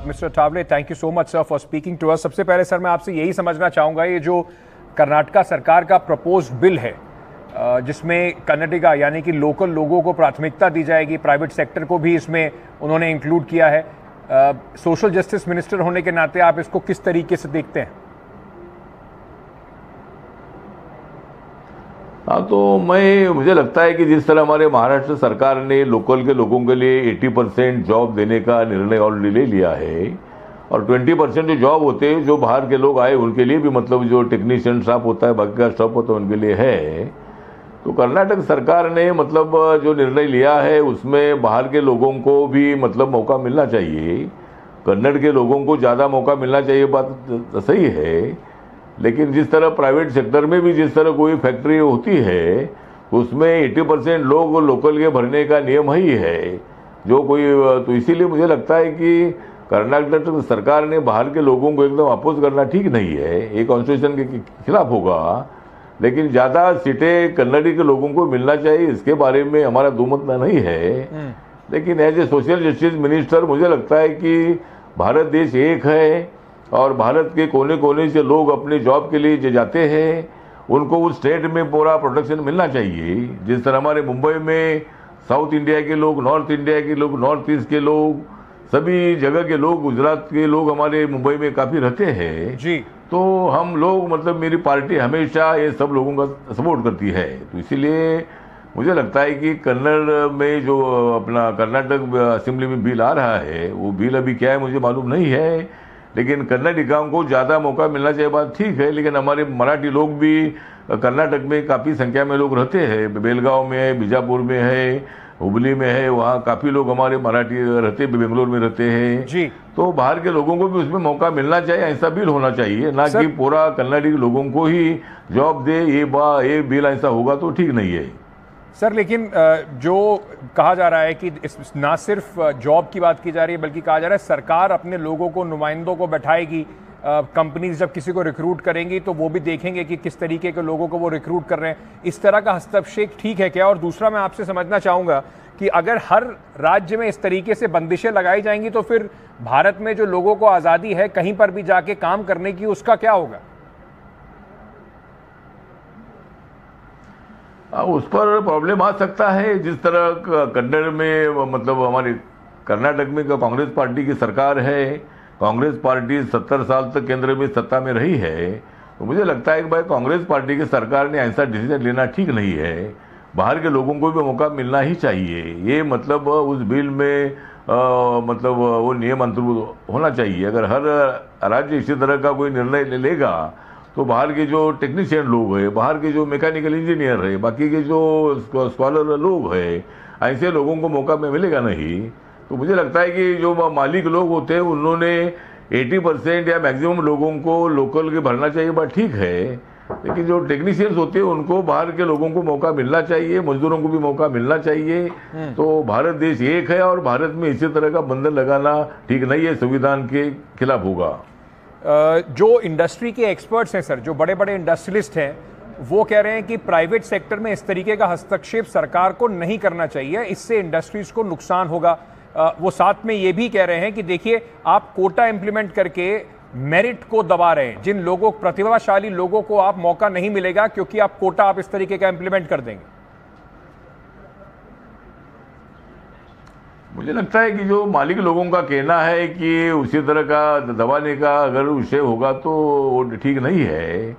Mister Athawale, thank you so much sir for speaking to us. सबसे पहले sir मैं आपसे यही समझना चाहूँगा, ये जो कर्नाटका सरकार का प्रपोज्ड बिल है जिसमें कर्नाटका यानी कि लोकल लोगों को प्राथमिकता दी जाएगी, प्राइवेट सेक्टर को भी इसमें उन्होंने इंक्लूड किया है, सोशल जस्टिस मिनिस्टर होने के नाते आप इसको किस तरीके से देखते हैं? हाँ, तो मुझे लगता है कि जिस तरह हमारे महाराष्ट्र सरकार ने लोकल के लोगों के लिए 80% जॉब देने का निर्णय ऑलरेडी ले लिया है और 20% जो जॉब होते हैं जो बाहर के लोग आए उनके लिए भी, मतलब जो टेक्नीशियन स्टाफ होता है, बाकी का स्टाफ होता है, उनके लिए है। तो कर्नाटक सरकार ने मतलब जो निर्णय लिया है उसमें बाहर के लोगों को भी मतलब मौका मिलना चाहिए, कन्नड़ के लोगों को ज़्यादा मौका मिलना चाहिए, बात सही है। लेकिन जिस तरह प्राइवेट सेक्टर में भी जिस तरह कोई फैक्ट्री होती है उसमें 80% लोग लोकल के भरने का नियम ही है जो कोई, तो इसीलिए मुझे लगता है कि कर्नाटक सरकार ने बाहर के लोगों को एकदम अपोज करना ठीक नहीं है, ये कॉन्स्टिट्यूशन के खिलाफ होगा। लेकिन ज़्यादा सीटें कन्नड़ी के लोगों को मिलना चाहिए, इसके बारे में हमारा दुमत नहीं है। लेकिन as a social justice minister मुझे लगता है कि भारत देश एक है और भारत के कोने कोने से लोग अपने जॉब के लिए जो जाते हैं उनको उस स्टेट में पूरा प्रोटेक्शन मिलना चाहिए। जिस तरह हमारे मुंबई में साउथ इंडिया के लोग, नॉर्थ इंडिया के लोग, नॉर्थ ईस्ट के लोग, सभी जगह के लोग, गुजरात के लोग हमारे मुंबई में काफ़ी रहते हैं जी। तो हम लोग, मतलब मेरी पार्टी हमेशा ये सब लोगों का सपोर्ट करती है। तो इसीलिए मुझे लगता है कि कन्नड़ में जो अपना कर्नाटक असेंबली में बिल आ रहा है वो बिल अभी क्या है मुझे मालूम नहीं है, लेकिन कन्नडिगाओं को ज़्यादा मौका मिलना चाहिए, बात ठीक है। लेकिन हमारे मराठी लोग भी कर्नाटक में काफ़ी संख्या में लोग रहते हैं, बेलगांव में है, बीजापुर में है, हुबली में है, वहाँ काफ़ी लोग हमारे मराठी रहते हैं, बेंगलोर में रहते हैं जी। तो बाहर के लोगों को भी उसमें मौका मिलना चाहिए, ऐसा बिल होना चाहिए, ना कि पूरा कन्नड़ी लोगों को ही जॉब दे, ये बिल ऐसा होगा तो ठीक नहीं है सर। लेकिन जो कहा जा रहा है कि ना सिर्फ जॉब की बात की जा रही है बल्कि कहा जा रहा है सरकार अपने लोगों को, नुमाइंदों को बैठाएगी, कंपनीज जब किसी को रिक्रूट करेंगी तो वो भी देखेंगे कि किस तरीके के लोगों को वो रिक्रूट कर रहे हैं। इस तरह का हस्तक्षेप ठीक है क्या? और दूसरा मैं आपसे समझना चाहूँगा कि अगर हर राज्य में इस तरीके से बंदिशें लगाई जाएंगी तो फिर भारत में जो लोगों को आज़ादी है कहीं पर भी जाके काम करने की, उसका क्या होगा? उस पर प्रॉब्लम आ सकता है। जिस तरह कन्नड़ में, मतलब हमारे कर्नाटक में कांग्रेस पार्टी की सरकार है, कांग्रेस पार्टी 70 साल तक केंद्र में सत्ता में रही है, तो मुझे लगता है कि भाई कांग्रेस पार्टी की सरकार ने ऐसा डिसीजन लेना ठीक नहीं है। बाहर के लोगों को भी मौका मिलना ही चाहिए, ये मतलब उस बिल में मतलब वो नियम अंतर्भुत होना चाहिए। अगर हर राज्य इसी तरह का कोई निर्णय लेगा तो बाहर के जो टेक्नीशियन लोग हैं, बाहर के जो मैकेनिकल इंजीनियर है, बाकी के जो स्कॉलर लोग हैं, ऐसे लोगों को मौका मिलेगा नहीं। तो मुझे लगता है कि जो मालिक लोग होते हैं उन्होंने 80% या मैक्सिमम लोगों को लोकल के भरना चाहिए, बात ठीक है। लेकिन जो टेक्नीशियंस होते हैं उनको बाहर के लोगों को मौका मिलना चाहिए, मजदूरों को भी मौका मिलना चाहिए। तो भारत देश एक है और भारत में इसी तरह का बंधन लगाना ठीक नहीं है, संविधान के खिलाफ होगा। जो इंडस्ट्री के एक्सपर्ट्स हैं सर, जो बड़े बड़े इंडस्ट्रियलिस्ट हैं, वो कह रहे हैं कि प्राइवेट सेक्टर में इस तरीके का हस्तक्षेप सरकार को नहीं करना चाहिए, इससे इंडस्ट्रीज को नुकसान होगा। वो साथ में ये भी कह रहे हैं कि देखिए आप कोटा इंप्लीमेंट करके मेरिट को दबा रहे हैं, जिन लोगों, प्रतिभाशाली लोगों को आप मौका नहीं मिलेगा क्योंकि आप कोटा आप इस तरीके का इंप्लीमेंट कर देंगे। मुझे लगता है कि जो मालिक लोगों का कहना है कि उसी तरह का दबाने का अगर विषय होगा तो वो ठीक नहीं है।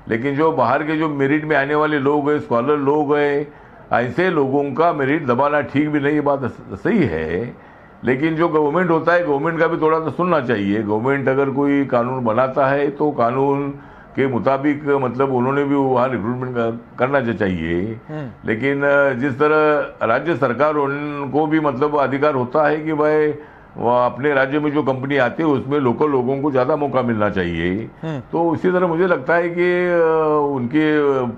लेकिन जो बाहर के जो मेरिट में आने वाले लोग हैं, स्कॉलर लोग हैं, ऐसे लोगों का मेरिट दबाना ठीक भी नहीं, बात सही है। लेकिन जो गवर्नमेंट होता है, गवर्नमेंट का भी थोड़ा सा सुनना चाहिए। गवर्नमेंट अगर कोई कानून बनाता है तो कानून के मुताबिक मतलब उन्होंने भी वहाँ रिक्रूटमेंट करना चाहिए। लेकिन जिस तरह राज्य सरकार उनको भी मतलब अधिकार होता है कि भाई वह अपने राज्य में जो कंपनी आती है उसमें लोकल लोगों को ज़्यादा मौका मिलना चाहिए। तो इसी तरह मुझे लगता है कि उनके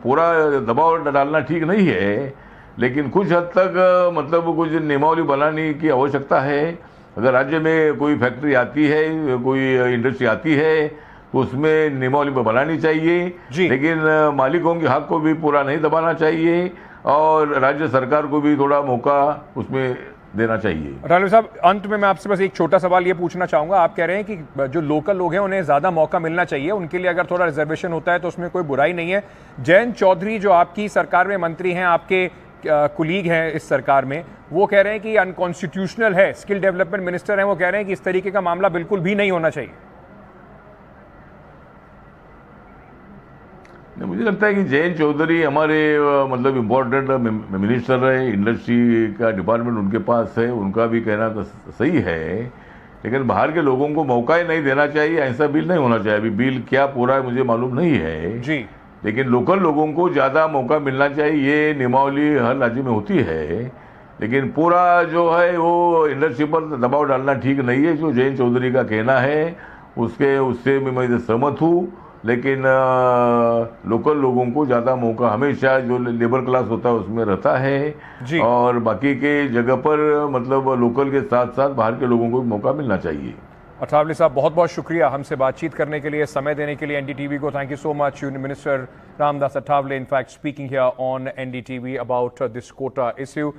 पूरा दबाव डालना ठीक नहीं है, लेकिन कुछ हद तक मतलब कुछ नियमावली बनाने की आवश्यकता है। अगर राज्य में कोई फैक्ट्री आती है, कोई इंडस्ट्री आती है तो उसमें नियमावली बनानी चाहिए, लेकिन मालिकों के हक को भी पूरा नहीं दबाना चाहिए और राज्य सरकार को भी थोड़ा मौका उसमें देना चाहिए। अठावले साहब, अंत में मैं आपसे बस एक छोटा सवाल ये पूछना चाहूंगा। आप कह रहे हैं कि जो लोकल लोग हैं उन्हें ज्यादा मौका मिलना चाहिए, उनके लिए अगर थोड़ा रिजर्वेशन होता है तो उसमें कोई बुराई नहीं है। जयंत चौधरी जो आपकी सरकार में मंत्री हैं, आपके कुलीग हैं इस सरकार में, वो कह रहे हैं कि अनकॉन्स्टिट्यूशनल है, स्किल डेवलपमेंट मिनिस्टर हैं, वो कह रहे हैं कि इस तरीके का मामला बिल्कुल भी नहीं होना चाहिए। मुझे लगता है कि जयंत चौधरी हमारे मतलब इम्पोर्टेंट मिनिस्टर है, इंडस्ट्री का डिपार्टमेंट उनके पास है, उनका भी कहना तो सही है, लेकिन बाहर के लोगों को मौका ही नहीं देना चाहिए। ऐसा बिल नहीं होना चाहिए। अभी बिल क्या पूरा है मुझे मालूम नहीं है जी, लेकिन लोकल लोगों को ज़्यादा मौका मिलना चाहिए। ये नियमावली हर राज्य में होती है, लेकिन पूरा जो है वो इंडस्ट्री पर दबाव डालना ठीक नहीं है। जो जयंत चौधरी का कहना है उससे मैं सहमत हूँ, लेकिन लोकल लोगों को ज़्यादा मौका हमेशा जो लेबर क्लास होता है उसमें रहता है, और बाकी के जगह पर मतलब लोकल के साथ साथ बाहर के लोगों को भी मौका मिलना चाहिए। अठावले साहब, बहुत बहुत शुक्रिया हमसे बातचीत करने के लिए, समय देने के लिए एनडीटीवी को। Thank you so much. Union minister Ramdas Athawale, in fact, speaking here on NDTV about this quota issue.